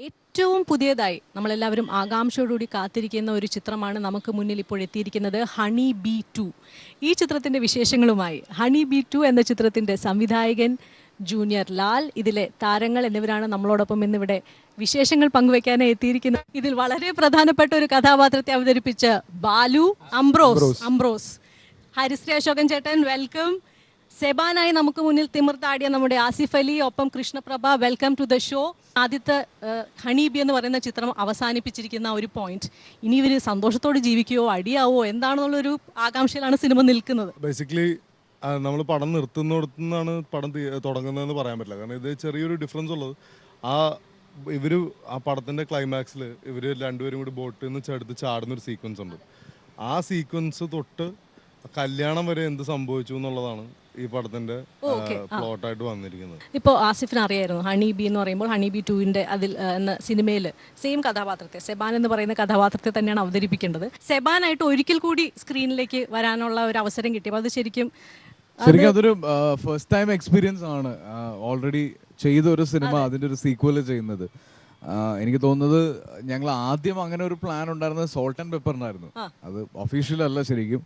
ഏറ്റവും പുതിയതായി നമ്മളെല്ലാവരും ആകാംക്ഷയോടുകൂടി കാത്തിരിക്കുന്ന ഒരു ചിത്രമാണ് നമുക്ക് മുന്നിൽ ഇപ്പോൾ എത്തിയിരിക്കുന്നത്, ഹണി ബി 2. ഈ ചിത്രത്തിൻ്റെ വിശേഷങ്ങളുമായി ഹണി ബി 2 എന്ന ചിത്രത്തിൻ്റെ സംവിധായകൻ ജൂനിയർ ലാൽ, ഇതിലെ താരങ്ങൾ എന്നിവരാണ് നമ്മളോടൊപ്പം ഇന്നിവിടെ വിശേഷങ്ങൾ പങ്കുവെക്കാനായി എത്തിയിരിക്കുന്നത്. ഇതിൽ വളരെ പ്രധാനപ്പെട്ട ഒരു കഥാപാത്രത്തെ അവതരിപ്പിച്ച ബാലു, അംബ്രോസ്, ഹരിശ്രീ അശോകൻ ചേട്ടൻ, വെൽക്കം. സെബാനായി നമുക്ക് മുന്നിൽ തിമിർത്താടിയ നമ്മുടെ ആസിഫ് അലി, ഒപ്പം Krishnaprabha, welcome to the show. ആദ്യത്തെ ഹണി ബി എന്ന് പറയുന്ന ചിത്രം അവസാനിപ്പിച്ചിരിക്കുന്ന ഒരു പോയിന്റ്, ഇനി ഇവർ സന്തോഷത്തോടെ ജീവിക്കുകയോ അടിയാവോ എന്താണെന്നുള്ളൊരു ആകാംക്ഷയിലാണ് സിനിമ നിൽക്കുന്നത്. ബേസിക്കലി നമ്മൾ പടം നിർത്തുന്നിടത്തുനിന്നാണ് പടം തുടങ്ങുന്നതെന്ന് പറയാൻ പറ്റില്ല. കാരണം ഇത് ചെറിയൊരു ഡിഫറൻസ് ഉള്ളത്, ആ പടത്തിൻ്റെ ക്ലൈമാക്സിൽ ഇവർ രണ്ടുപേരും കൂടി ബോട്ടിൽ നിന്ന് ചെടുത്ത് ചാടുന്നൊരു സീക്വൻസ് ഉണ്ട്. ആ സീക്വൻസ് തൊട്ട് കല്യാണം വരെ എന്ത് സംഭവിച്ചു എന്നുള്ളതാണ് ഈ പടത്തിന്റെ പ്ലോട്ടായിട്ട് വന്നിരിക്കുന്നത്. ഇപ്പോൾ ആസിഫിന് അറിയായിരുന്നു ഹണി ബി എന്ന് പറയുമ്പോൾ ഹണി ബി 2ന്റെ അതിൽ എന്ന സിനിമയിൽ സെയിം കഥാപാത്രത്തെ, സെബാൻ എന്ന് പറയുന്ന കഥാപാത്രത്തെ തന്നെയാണ് അവതരിപ്പിക്കേണ്ടത്. സെബാനായിട്ട് ഒരിക്കൽ കൂടി സ്ക്രീനിലേക്ക് വരാനുള്ള ഒരു അവസരം കിട്ടിയപ്പോൾ അത് ശരിക്കും അതൊരു ഫസ്റ്റ് ടൈം എക്സ്പീരിയൻസ് ആണ്. ഓൾറെഡി ചെയ്ത ഒരു സിനിമ അതിന്റെ ഒരു സീക്വൽ ചെയ്യുന്നത്. എനിക്ക് തോന്നുന്നത് ഞങ്ങൾ ആദ്യം അങ്ങനെ ഒരു പ്ലാൻ ഉണ്ടായിരുന്നത് സോൾട്ട് ആൻഡ് പെപ്പറിനായിരുന്നു. അത് ഒഫീഷ്യൽ അല്ല ശരിക്കും.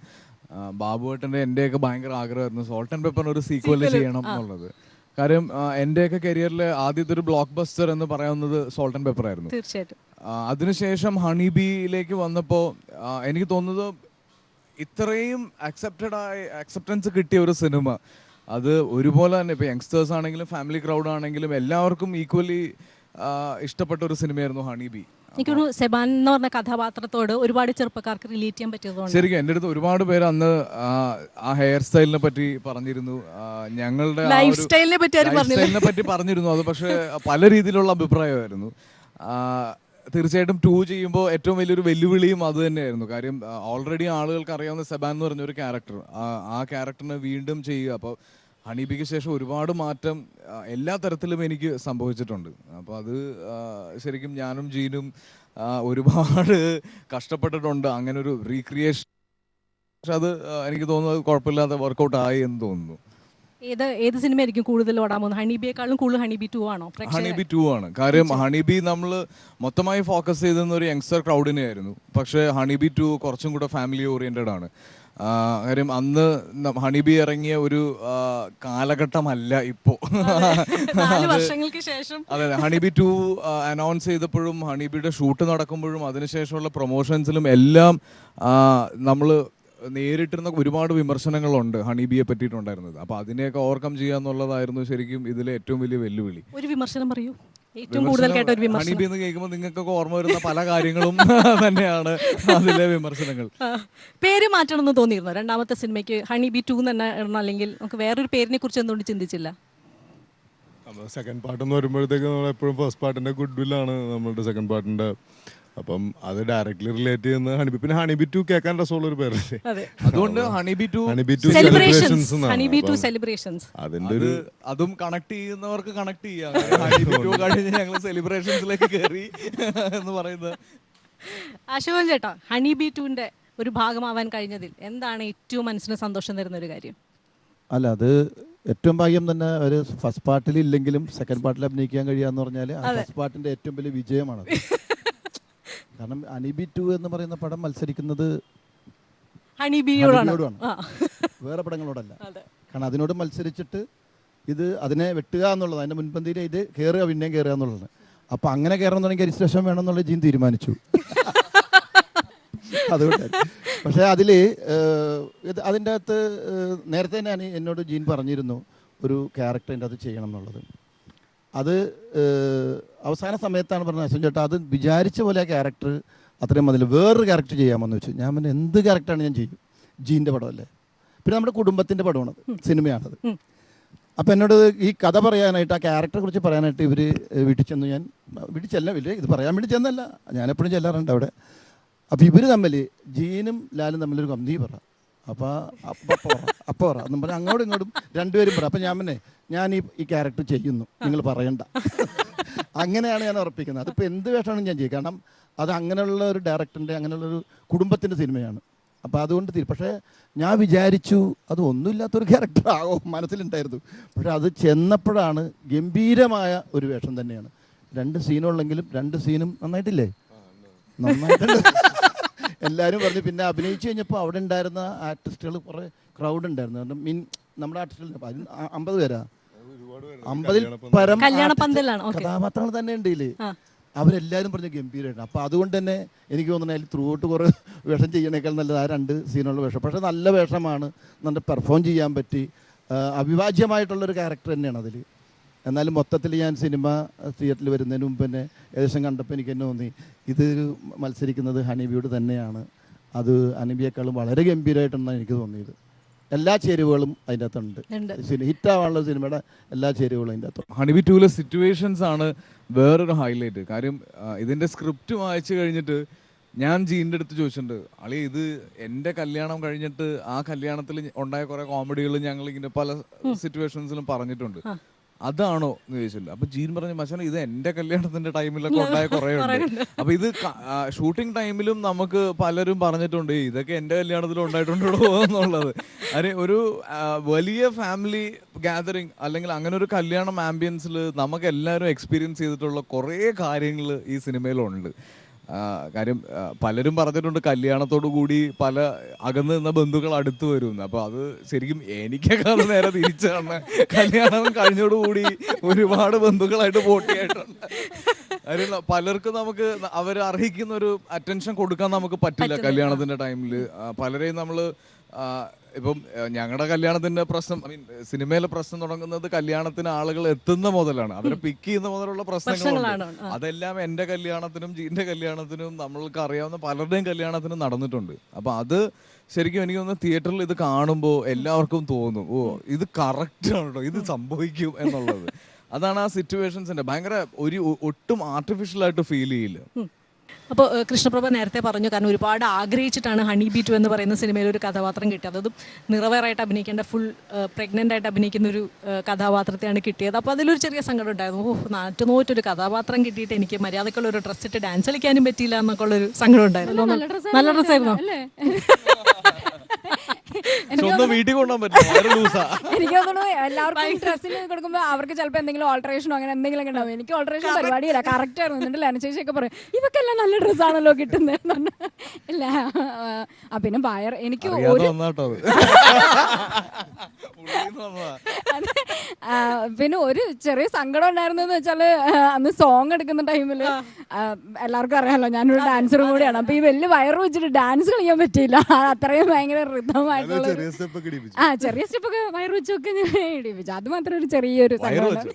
ബാബുവേട്ടൻ്റെ എൻ്റെയൊക്കെ ഭയങ്കര ആഗ്രഹമായിരുന്നു സോൾട്ട് ആൻഡ് പെപ്പറിന് ഒരു സീക്വൽ ചെയ്യണം എന്നുള്ളത്. കാര്യം എൻ്റെയൊക്കെ കരിയറിൽ ആദ്യത്തെ ഒരു ബ്ലോക്ക് ബസ്റ്റർ എന്ന് പറയുന്നത് സോൾട്ട് ആൻഡ് പെപ്പർ ആയിരുന്നു. തീർച്ചയായിട്ടും. അതിനുശേഷം ഹണി ബിയിലേക്ക് വന്നപ്പോൾ എനിക്ക് തോന്നുന്നത് ഇത്രയും അക്സെപ്റ്റൻസ് കിട്ടിയ ഒരു സിനിമ, അത് ഒരുപോലെ തന്നെ ഇപ്പോൾ യങ്സ്റ്റേഴ്സ് ആണെങ്കിലും ഫാമിലി ക്രൗഡ് ആണെങ്കിലും എല്ലാവർക്കും ഈക്വലി ഇഷ്ടപ്പെട്ട ഒരു സിനിമയായിരുന്നു ഹണി ബി. എനിക്കൊരു സെബാൻ എന്ന് പറഞ്ഞ കഥാപാത്രത്തോട് ഒരുപാട് ചെറുപ്പക്കാർക്ക് റിലേറ്റ് ചെയ്യാൻ പറ്റിയതുകൊണ്ട് ശരിക്കും എൻ്റെ അടുത്ത് ഒരുപാട് പേര് അന്ന് ആ ഹെയർ സ്റ്റൈലിനെ പറ്റി പറഞ്ഞിരുന്നു, ഞങ്ങളുടെ ലൈഫ് സ്റ്റൈലിനെ പറ്റി പറഞ്ഞിരുന്നു. അത് പക്ഷേ പല രീതിയിലുള്ള അഭിപ്രായമായിരുന്നു. തീർച്ചയായിട്ടും 2 ചെയ്യുമ്പോൾ ഏറ്റവും വലിയൊരു വെല്ലുവിളിയും അത് തന്നെയായിരുന്നു. കാര്യം ഓൾറെഡി ആളുകൾക്ക് അറിയാവുന്ന സെബാൻ എന്ന് പറഞ്ഞൊരു ക്യാരക്ടർ, ആ ക്യാരക്ടറിനെ വീണ്ടും ചെയ്യുക. അപ്പോൾ ഹണിബിക്ക് ശേഷം ഒരുപാട് മാറ്റം എല്ലാ തരത്തിലും എനിക്ക് സംഭവിച്ചിട്ടുണ്ട്. അപ്പോൾ അത് ശരിക്കും ഞാനും ജീനും ഒരുപാട് കഷ്ടപ്പെട്ടിട്ടുണ്ട് അങ്ങനെ ഒരു റീക്രിയേഷൻ. പക്ഷെ അത് എനിക്ക് തോന്നുന്നത് കുഴപ്പമില്ലാതെ വർക്കൗട്ട് ആയി എന്ന് തോന്നുന്നു. ഏത് സിനിമയായിരിക്കും കൂടുതൽ ഓടാൻ പോകുന്നത്? ഹണിബിയെക്കാളും കൂടുതൽ ഹണിബി 2 ആണോ? ഹണിബി 2 ആണ്. കാര്യം ഹണിബി നമ്മൾ മൊത്തമായി ഫോക്കസ് ചെയ്തിരുന്ന ഒരു യങ്സ്റ്റർ ക്രൗഡിനെ ആയിരുന്നു. പക്ഷേ ഹണിബി 2 കുറച്ചും കൂടെ ഫാമിലി ഓറിയന്റഡ് ആണ്. കാര്യം അന്ന് ഹണിബി ഇറങ്ങിയ ഒരു കാലഘട്ടമല്ല ഇപ്പോ. അതെ, ഹണിബി 2 അനൗൺസ് ചെയ്തപ്പോഴും ഹണിബിയുടെ ഷൂട്ട് നടക്കുമ്പോഴും അതിനുശേഷമുള്ള പ്രൊമോഷൻസിലും എല്ലാം നമ്മൾ നേരിട്ടിരുന്ന ഒരുപാട് വിമർശനങ്ങളുണ്ട് ഹണിബിയെ പറ്റിയിട്ടുണ്ടായിരുന്നത്. അപ്പൊ അതിനെയൊക്കെ ഓവർകം ചെയ്യാന്നുള്ളതായിരുന്നു ശരിക്കും ഇതിലെ ഏറ്റവും വലിയ വെല്ലുവിളി. ഒരു വിമർശനം പറയൂ, ഏറ്റവും കൂടുതൽ കേട്ട ഒരു വിമർശനം. ഹണിബി എന്ന് കേൾക്കുമ്പോൾ നിങ്ങൾക്കൊക്കെ ഓർമ്മ വരുന്ന പല കാര്യങ്ങളും തന്നെയാണ് അതിലെ വിമർശനങ്ങൾ. പേര് മാറ്റണം എന്ന് തോന്നിയിരുന്നു രണ്ടാമത്തെ സിനിമയ്ക്ക്? ഹണിബി 2 തന്നെ ഇടണം, അല്ലെങ്കിൽ നമുക്ക് വേറൊരു പേരിനെ കുറിച്ച് എന്തുകൊണ്ട് ചിന്തിച്ചില്ല? സെക്കൻഡ് പാർട്ട് എന്ന് വരുമ്പോഴത്തേക്ക് നമ്മൾ എപ്പോഴും ഫസ്റ്റ് പാർട്ടിന്റെ ഗുഡ് വില്ലാണ് നമ്മളുടെ സെക്കൻഡ് പാർട്ടിന്റെ. അപ്പം അത് ഡയറക്ട്ലി റിലേറ്റ് ചെയ്യുന്ന ഹണിബി. പിന്നെ ഹണിബി 2 കേൾക്കാൻ രസമുള്ള ഒരു പേരല്ലേ, അതുകൊണ്ട് ഹണിബി 2 സെലിബ്രേഷൻസ് അതിന്റെ ഒരു അതും കണക്ട് ചെയ്യുന്നവർക്ക് കണക്ട് ചെയ്യാം. ഹണിബി 2 കഴിഞ്ഞ് ഞങ്ങൾ സെലിബ്രേഷൻസിലേക്ക് കയറി എന്ന് പറയുന്നത്. അശോകൻ ചേട്ടാ, ഹണിബി 2ന്റെ ഒരു ഭാഗമാവാൻ കഴിഞ്ഞതിൽ എന്താണ് ഏറ്റവും മനസ്സിന് സന്തോഷം തരുന്ന ഒരു കാര്യം? അല്ല, അത് ഏറ്റവും ഭാഗ്യം തന്നെ. ഒരു ഫസ്റ്റ് പാർട്ടിൽ ഇല്ലെങ്കിലും സെക്കൻഡ് പാർട്ടിൽ അഭിനയിക്കാൻ കഴിയാന്ന് പറഞ്ഞാൽ ഫസ്റ്റ് പാർട്ടിന്റെ ഏറ്റവും വലിയ വിജയമാണ്. കാരണം ഹണിബി 2 എന്ന് പറയുന്ന പടം മത്സരിക്കുന്നത് ഹണിബിയോടാണ്, വേറെ പടങ്ങളോടല്ല. കാരണം അതിനോട് മത്സരിച്ചിട്ട് അതിനെ വെട്ടുക എന്നുള്ളത്, അതിന്റെ മുൻപന്തിയിൽ ഇത് കയറുക, പിന്നെയും കയറുക എന്നുള്ളതാണ്. അപ്പൊ അങ്ങനെ കയറണം തുടങ്ങി രജിസ്ട്രേഷൻ വേണം എന്നുള്ള ജീൻ തീരുമാനിച്ചു. അതുകൊണ്ട് പക്ഷെ അതിൻ്റെ അകത്ത് നേരത്തെ ഞാൻ എന്നോട് ജീൻ പറഞ്ഞിരുന്നു ഒരു ക്യാരക്ടറിൻ്റെ അത് ചെയ്യണം എന്നുള്ളത്. അത് അവസാന സമയത്താണ് പറഞ്ഞത്, അശ്വൻ ചേട്ടാ അത് വിചാരിച്ച പോലെ ആ ക്യാരക്ടർ അത്രയും മതിൽ, വേറൊരു ക്യാരക്ടർ ചെയ്യാമെന്ന് വെച്ചു. ഞാൻ പിന്നെ എന്ത് ക്യാരക്ടറാണ് ഞാൻ ചെയ്യും, ജീൻ്റെ പടമല്ലേ, പിന്നെ നമ്മുടെ കുടുംബത്തിൻ്റെ പടമാണത്, സിനിമയാണത്. അപ്പം എന്നോട് ഈ കഥ പറയാനായിട്ട്, ആ ക്യാരക്ടറെ കുറിച്ച് പറയാനായിട്ട് ഇവർ വീട്ടിൽ ചെന്നു. ഞാൻ വീട്ടിൽ ചെല്ലവില്ലേ, ഇത് പറയാൻ വേണ്ടി ചെന്നല്ല, ഞാനെപ്പോഴും ചെല്ലാറുണ്ട് അവിടെ. അപ്പോൾ ഇവർ തമ്മിൽ, ജീനും ലാലും തമ്മിലൊരു കമ്പനി പറ, അപ്പോൾ എന്നും പറഞ്ഞാൽ അങ്ങോട്ടും ഇങ്ങോട്ടും രണ്ടുപേരും പറ. അപ്പം ഞാൻ ഈ ക്യാരക്ടർ ചെയ്യുന്നു, നിങ്ങൾ പറയണ്ട. അങ്ങനെയാണ് ഞാൻ ഉറപ്പിക്കുന്നത്. അതിപ്പോൾ എന്ത് വേഷമാണ് ഞാൻ ചെയ്യുക, കാരണം അത് അങ്ങനെയുള്ള ഒരു ഡയറക്ടറിൻ്റെ, അങ്ങനെയുള്ളൊരു കുടുംബത്തിൻ്റെ സിനിമയാണ്. അപ്പോൾ അതുകൊണ്ട് പക്ഷേ ഞാൻ വിചാരിച്ചു അത് ഒന്നുമില്ലാത്തൊരു ക്യാരക്ടർ ആകോ മനസ്സിലുണ്ടായിരുന്നു. പക്ഷെ അത് ചെന്നപ്പോഴാണ് ഗംഭീരമായ ഒരു വേഷം തന്നെയാണ്. 2 സീനുള്ളെങ്കിലും 2 സീനും നന്നായിട്ടില്ലേ? നന്നായിട്ടുണ്ട്. എല്ലാവരും പറഞ്ഞു. പിന്നെ അഭിനയിച്ച് കഴിഞ്ഞപ്പോൾ അവിടെ ഉണ്ടായിരുന്ന ആർട്ടിസ്റ്റുകൾ കുറേ ക്രൗഡ് ഉണ്ടായിരുന്നു. കാരണം നമ്മുടെ ആർട്ടിസ്റ്റുകൾ 50 പേരാ, 50-ൽ പരം കഥാപാത്രങ്ങൾ തന്നെ ഉണ്ട് ഇതിൽ. അവരെല്ലാവരും പറഞ്ഞ ഗംഭീരമായിട്ട്. അപ്പോൾ അതുകൊണ്ട് തന്നെ എനിക്ക് തോന്നുന്നത് അതിൽ ത്രൂ ഔട്ട് കുറേ വേഷം ചെയ്യണേക്കാൾ നല്ലത് ആ 2 സീനുള്ള വേഷം. പക്ഷേ നല്ല വേഷമാണ്, നല്ല പെർഫോം ചെയ്യാൻ പറ്റി. അവിഭാജ്യമായിട്ടുള്ളൊരു ക്യാരക്ടർ തന്നെയാണ് അതിൽ. എന്നാലും മൊത്തത്തിൽ ഞാൻ സിനിമ തിയേറ്ററിൽ വരുന്നതിന് മുമ്പ് തന്നെ ഏകദേശം കണ്ടപ്പോൾ എനിക്ക് തന്നെ തോന്നി ഇതൊരു മത്സരിക്കുന്നത് ഹണിബിയോട് തന്നെയാണ്. അത് ഹണിബിയേക്കാളും വളരെ ഗംഭീരമായിട്ടാണ് എനിക്ക് തോന്നിയത്. എല്ലാ ചേരുവകളും അതിൻ്റെ അകത്തുണ്ട്. ഹിറ്റാവാനുള്ള സിനിമയുടെ എല്ലാ ചേരുവകളും അതിൻ്റെ അകത്തുണ്ട്. ഹണിബി 2-ലെ സിറ്റുവേഷൻസ് ആണ് വേറൊരു ഹൈലൈറ്റ്. കാര്യം ഇതിൻ്റെ സ്ക്രിപ്റ്റ് വായിച്ചു കഴിഞ്ഞിട്ട് ഞാൻ ജീൻ്റെ അടുത്ത് ചോദിച്ചിട്ടുണ്ട്, അളി ഇത് എൻ്റെ കല്യാണം കഴിഞ്ഞിട്ട് ആ കല്യാണത്തിൽ ഉണ്ടായ കുറേ കോമഡികൾ ഞങ്ങൾ ഇങ്ങനെ പല സിറ്റുവേഷൻസിലും പറഞ്ഞിട്ടുണ്ട്, അതാണോ എന്ന് ചോദിച്ചില്ല. അപ്പൊ ജീൻ പറഞ്ഞു, മച്ചാൻ ഇത് എന്റെ കല്യാണത്തിന്റെ ടൈമിലൊക്കെ ഉണ്ടായ കുറേ ഉണ്ട്. അപ്പൊ ഇത് ഷൂട്ടിംഗ് ടൈമിലും നമുക്ക് പലരും പറഞ്ഞിട്ടുണ്ട് ഇതൊക്കെ എന്റെ കല്യാണത്തിലും ഉണ്ടായിട്ടുണ്ടോ എന്നുള്ളത്. അരെ ഒരു വലിയ ഫാമിലി ഗാദറിങ് അല്ലെങ്കിൽ അങ്ങനെ ഒരു കല്യാണം ആംബിയൻസിൽ നമുക്ക് എല്ലാവരും എക്സ്പീരിയൻസ് ചെയ്തിട്ടുള്ള കുറേ കാര്യങ്ങൾ ഈ സിനിമയിലുണ്ട്. കാര്യം പലരും പറഞ്ഞിട്ടുണ്ട് കല്യാണത്തോടു കൂടി പല അകന്ന് നിന്ന ബന്ധുക്കൾ അടുത്ത് വരുമെന്ന്. അപ്പൊ അത് ശരിക്കും എനിക്കൊക്കെ അത് നേരെ തിരിച്ചാണ്. കല്യാണം കഴിഞ്ഞോടുകൂടി ഒരുപാട് ബന്ധുക്കളായിട്ട് പോട്ടിയായിട്ടുണ്ട്. കാര്യം പലർക്കും നമുക്ക് അവർ അർഹിക്കുന്ന ഒരു അറ്റൻഷൻ കൊടുക്കാൻ നമുക്ക് പറ്റില്ല കല്യാണത്തിന്റെ ടൈമിൽ. പലരെയും നമ്മൾ ഇപ്പം ഞങ്ങളുടെ കല്യാണത്തിന്റെ പ്രശ്നം, ഐ മീൻ സിനിമയിലെ പ്രശ്നം തുടങ്ങുന്നത് കല്യാണത്തിന് ആളുകൾ എത്തുന്ന മുതലാണ്, അവരെ പിക്ക് ചെയ്യുന്ന മുതലുള്ള പ്രശ്നങ്ങളുണ്ട്. അതെല്ലാം എൻ്റെ കല്യാണത്തിനും ജീൻ്റെ കല്യാണത്തിനും നമ്മൾക്ക് അറിയാവുന്ന പലരുടെയും കല്യാണത്തിനും നടന്നിട്ടുണ്ട്. അപ്പൊ അത് ശരിക്കും എനിക്ക് തോന്നുന്നു തിയേറ്ററിൽ ഇത് കാണുമ്പോൾ എല്ലാവർക്കും തോന്നും ഓ ഇത് കറക്റ്റ് ആണ് കേട്ടോ, ഇത് സംഭവിക്കും എന്നുള്ളത്. അതാണ് ആ സിറ്റുവേഷൻസിന്റെ ഭയങ്കര ഒരു ഒട്ടും ആർട്ടിഫിഷ്യൽ ആയിട്ട് ഫീൽ ചെയ്യില്ല. അപ്പോൾ കൃഷ്ണപ്രഭ നേരത്തെ പറഞ്ഞു, കാരണം ഒരുപാട് ആഗ്രഹിച്ചിട്ടാണ് ഹണി-ബി 2 എന്ന് പറയുന്ന സിനിമയിൽ ഒരു കഥാപാത്രം കിട്ടിയത്. അതും നിറവേറായിട്ട് അഭിനയിക്കേണ്ട ഫുൾ പ്രഗ്നൻ്റ് ആയിട്ട് അഭിനയിക്കുന്ന ഒരു കഥാപാത്രത്തെയാണ് കിട്ടിയത്. അപ്പോൾ അതിലൊരു ചെറിയ സങ്കടം ഉണ്ടായിരുന്നു. നാറ്റുനോറ്റൊരു കഥാപാത്രം കിട്ടിയിട്ട് എനിക്ക് മര്യാദക്കുള്ള ഒരു ഡ്രസ്സ് ഇട്ട് ഡാൻസ് കളിക്കാനും പറ്റിയില്ല എന്നൊക്കെ ഉള്ളൊരു സങ്കടം ഉണ്ടായിരുന്നു. നല്ല ഡ്രസ്സായിരുന്നു. വീട്ടിൽ കൊണ്ടുപോകാൻ പറ്റും. എനിക്ക് തോന്നുന്നു എല്ലാവർക്കും ഡ്രസ്സിന് കൊടുക്കുമ്പോൾ അവർക്ക് ചിലപ്പോൾ എന്തെങ്കിലും ഓൾട്ടറേഷനോ അങ്ങനെ എന്തെങ്കിലും ഒക്കെ ഉണ്ടാവും. എനിക്ക് ഓൾട്ടറേഷൻ പരിപാടിയില്ല, കറക്റ്റ് ആയിരുന്നു. എന്നിട്ട് അനുശേഷിയൊക്കെ പറയും ഇവക്കെല്ലാം നല്ല ഡ്രസ്സാണല്ലോ കിട്ടുന്നത്. ഇല്ല പിന്നെ വയർ എനിക്ക് പിന്നെ ഒരു ചെറിയ സങ്കടം ഉണ്ടായിരുന്നെന്ന് വെച്ചാല് അന്ന് സോങ് എടുക്കുന്ന ടൈമിൽ എല്ലാവർക്കും അറിയാമല്ലോ ഞാനൊരു ഡാൻസറും കൂടിയാണ്. അപ്പൊ ഈ വലിയ വയറ് വെച്ചിട്ട് ഡാൻസ് കളിക്കാൻ പറ്റിയില്ല. അത്രയും ഭയങ്കര റിതമായിട്ടുള്ള ചെറിയ സ്റ്റെപ്പൊക്കെ വയറ് വെച്ചൊക്കെ ഞാൻ ഇടിപ്പിച്ചു. അത് മാത്രം ഒരു ചെറിയൊരു സങ്കടം.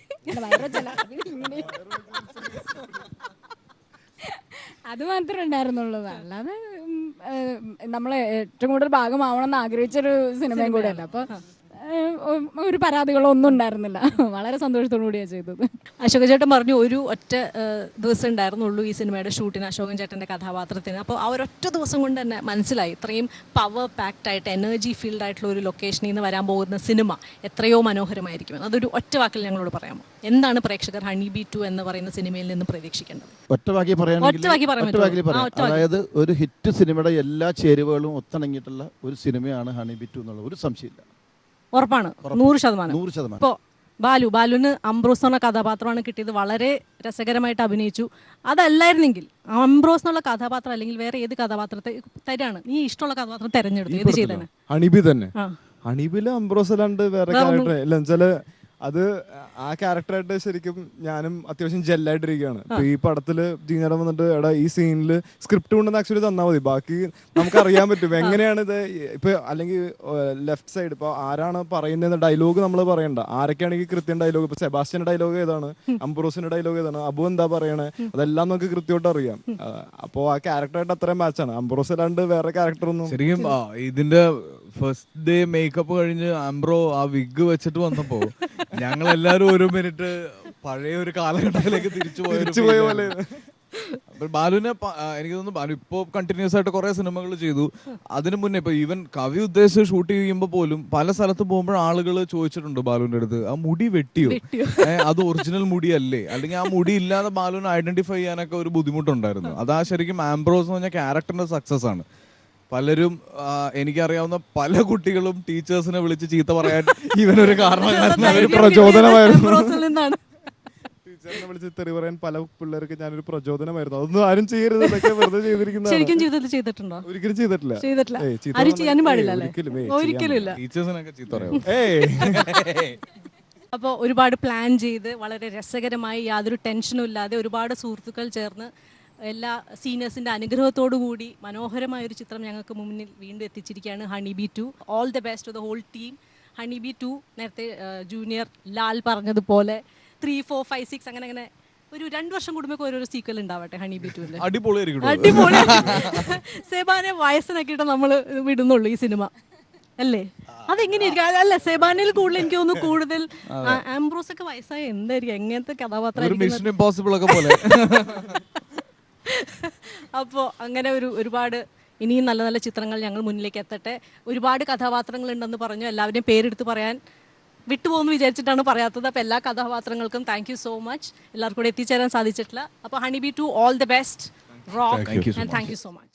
അത് മാത്രമേ ഉണ്ടായിരുന്നുള്ളൂ. അല്ലാതെ നമ്മളെ ഏറ്റവും കൂടുതൽ ഭാഗമാവണം എന്ന് ആഗ്രഹിച്ചൊരു സിനിമയും കൂടെയല്ല. അപ്പൊ ഒരു പരാതികളോ ഒന്നും ഉണ്ടായിരുന്നില്ല. വളരെ സന്തോഷത്തോടു കൂടിയാണ് ചെയ്തത്. അശോകൻ ചേട്ടൻ പറഞ്ഞു ഒരു ഒറ്റ ദിവസം ഉണ്ടായിരുന്നുള്ളൂ ഈ സിനിമയുടെ ഷൂട്ടിന് അശോകൻ ചേട്ടൻ്റെ കഥാപാത്രത്തിന്. അപ്പോൾ ആ ഒരൊറ്റ ദിവസം കൊണ്ട് തന്നെ മനസ്സിലായി ഇത്രയും പവർ പാക്ഡ് ആയിട്ട് എനർജി ഫീൽഡ് ആയിട്ടുള്ള ഒരു ലൊക്കേഷനിൽ നിന്ന് വരാൻ പോകുന്ന സിനിമ എത്രയോ മനോഹരമായിരിക്കും. അതൊരു ഒറ്റ വാക്കിൽ ഞങ്ങളോട് പറയാമോ? എന്താണ് പ്രേക്ഷകർ ഹണി-ബി 2 എന്ന് പറയുന്ന സിനിമയിൽ നിന്ന് പ്രതീക്ഷിക്കേണ്ടത്? ഒറ്റ വാക്കി പറയാം. അതായത് ഒരു ഹിറ്റ് സിനിമയുടെ എല്ലാ ചേരുവകളും ഒത്തിണങ്ങിയിട്ടുള്ള ഒരു സിനിമയാണ് ഹണി-ബി 2 എന്നുള്ളത് ഒരു സംശയമില്ല. ഉറപ്പാണ്, 100%. ഇപ്പോൾ ബാലുവിന് അംബ്രോസ് എന്ന കഥാപാത്രമാണ് കിട്ടിയത്. വളരെ രസകരമായിട്ട് അഭിനയിച്ചു. അതല്ലായിരുന്നെങ്കിൽ അംബ്രോസ് എന്നുള്ള കഥാപാത്രം അല്ലെങ്കിൽ വേറെ ഏത് കഥാപാത്രത്തെ തരാണ് നീ ഇഷ്ടമുള്ള കഥാപാത്രം തെരഞ്ഞെടുത്തു? ഏത് ചെയ്താണ്? ഹണിബി തന്നെ. ഹണിബിയില് അംബ്രോസ് അല്ലാണ്ട് വേറെ ക്യാരക്ടർ ഇല്ല. വെച്ചാല് അത് ആ ക്യാരക്ടറായിട്ട് ശരിക്കും ഞാനും അത്യാവശ്യം ജെല്ലായിട്ടിരിക്കുകയാണ്. ഇപ്പൊ ഈ പടത്തില് ജീനേടം വന്നിട്ട് എടാ ഈ സീനില് സ്ക്രിപ്റ്റ് കൊണ്ടുവന്ന് ആക്ച്വലി തന്നാൽ മതി, ബാക്കി നമുക്ക് അറിയാൻ പറ്റും എങ്ങനെയാണ് ഇത്. ഇപ്പൊ അല്ലെങ്കിൽ ലെഫ്റ്റ് സൈഡ് ഇപ്പൊ ആരാണ് പറയുന്നത് ഡയലോഗ് നമ്മൾ പറയണ്ട, ആരൊക്കെയാണെങ്കിൽ കൃത്യം ഡയലോഗ്. ഇപ്പൊ സെബാസ്റ്റ്യന്റെ ഡയലോഗ് ഏതാണ്, അംബ്രോസിന്റെ ഡയലോഗ് ഏതാണ്, അബു എന്താ പറയണേ, അതെല്ലാം നമുക്ക് കൃത്യമായിട്ട് അറിയാം. അപ്പോ ആ ക്യാരക്ടറായിട്ട് അത്രയും മാച്ചാണ്. അംബ്രോസ് അല്ലാണ്ട് വേറെ ക്യാരക്ടർ ഒന്നും ശരിക്കും ഇതിന്റെ ഫസ്റ്റ് ഡേ മേക്കപ്പ് കഴിഞ്ഞ് അംബ്രോ ആ വിഗ് വെച്ചിട്ട് വന്നപ്പോ ഞങ്ങൾ എല്ലാരും ഒരു മിനിറ്റ് പഴയ ഒരു കാലഘട്ടത്തിലേക്ക് തിരിച്ചു പോയ പോലെ. ബാലുവിനെ എനിക്ക് തോന്നുന്നു ബാലു ഇപ്പോ കണ്ടിന്യൂസ് ആയിട്ട് കുറെ സിനിമകൾ ചെയ്തു. അതിനു മുന്നേ ഇപ്പൊ ഈവൻ കവി ഉദ്ദേശിച്ച് ഷൂട്ട് ചെയ്യുമ്പോൾ പോലും പല സ്ഥലത്ത് പോകുമ്പോൾ ആളുകൾ ചോദിച്ചിട്ടുണ്ട് ബാലുവിന്റെ അടുത്ത് ആ മുടി വെട്ടിയോ, അത് ഒറിജിനൽ മുടിയല്ലേ, അല്ലെങ്കിൽ ആ മുടി ഇല്ലാതെ ബാലുവിനെ ഐഡന്റിഫൈ ചെയ്യാനൊക്കെ ഒരു ബുദ്ധിമുട്ടുണ്ടായിരുന്നു. അതാ ശരിക്കും ആംബ്രോസ് എന്ന് പറഞ്ഞ ക്യാരക്ടറിന്റെ സക്സസ് ആണ്. പലരും എനിക്കറിയാവുന്ന പല കുട്ടികളും ടീച്ചേഴ്സിനെ വിളിച്ച് ചീത്ത പറയാൻ ഇവനൊരു കാരണക്കാരനാണ്, പ്രചോദനമായിരുന്നു. ടീച്ചറിനെ വിളിച്ച് തെറി പറയാൻ പല പിള്ളേർക്ക് ഞാനൊരു പ്രചോദനമായിരുന്നു. അതൊന്നും ആരും ചെയ്യരുത്, ഇതൊക്കെ വെറുതെ ചെയ്തിരിക്കുന്നതാണ്. ശരിക്കും ജീവിതത്തിൽ ചെയ്തിട്ടുണ്ടോ? ഒരിക്കലും ചെയ്തിട്ടില്ല. ചെയ്തിട്ടില്ല. ഏയ്, ചീത്ത ആരും പറഞ്ഞാൽ ചെയ്യാനും പാടില്ല അല്ലേ? ഒരിക്കലും, ഒരിക്കലും ഇല്ല. ടീച്ചേഴ്സിനൊക്കെ ചീത്ത പറയാം. അപ്പോൾ ഒരുപാട് പ്ലാൻ ചെയ്ത് വളരെ രസകരമായി യാതൊരു ടെൻഷനും ഇല്ലാതെ ഒരുപാട് സുഹൃത്തുക്കൾ ചേർന്ന് എല്ലാ സീനിയേഴ്സിൻ്റെ അനുഗ്രഹത്തോടു കൂടി മനോഹരമായൊരു ചിത്രം ഞങ്ങൾക്ക് മുന്നിൽ വീണ്ടും എത്തിച്ചിരിക്കുകയാണ് honey bee 2. All the best to the whole team. Honey bee 2 നേരത്തെ ജൂനിയർ ലാൽ പറഞ്ഞതുപോലെ 3, 4, 5, 6 അങ്ങനെ ഒരു 2 വർഷം കൂടുമ്പോൾ ഓരോരോ സീക്വൽ ഉണ്ടാവട്ടെ ഹണി ബി 2. അടിപൊളിയായിരിക്കും. അടിപൊളി. സെബാനെ വയസ്സിനൊക്കെ നമ്മൾ വിടുന്നുള്ളൂ ഈ സിനിമ അല്ലേ? അതെങ്ങനെയായിരിക്കും? അല്ല, സെബാനിൽ കൂടുതൽ എനിക്ക് തോന്നുന്നു കൂടുതൽ ആംബ്രോസ് ഒക്കെ വയസ്സായ എന്തായിരിക്കും, എങ്ങനത്തെ കഥാപാത്രം? മിഷൻ ഇമ്പോസിബിൾ ഒക്കെ പോലെ. അപ്പോൾ അങ്ങനെ ഒരുപാട് ഇനിയും നല്ല നല്ല ചിത്രങ്ങൾ ഞങ്ങൾ മുന്നിലേക്ക് എത്തട്ടെ. ഒരുപാട് കഥാപാത്രങ്ങളുണ്ടെന്ന് പറഞ്ഞു, എല്ലാവരുടെയും പേരെടുത്ത് പറയാൻ വിട്ടുപോകുന്നു വിചാരിച്ചിട്ടാണ് പറയാത്തത്. അപ്പോൾ എല്ലാ കഥാപാത്രങ്ങൾക്കും താങ്ക് യു സോ മച്ച്. എല്ലാവർക്കും കൂടെ എത്തിച്ചേരാൻ സാധിച്ചിട്ടില്ല. അപ്പോൾ honey bee 2 all the best, rock, and thank you so much.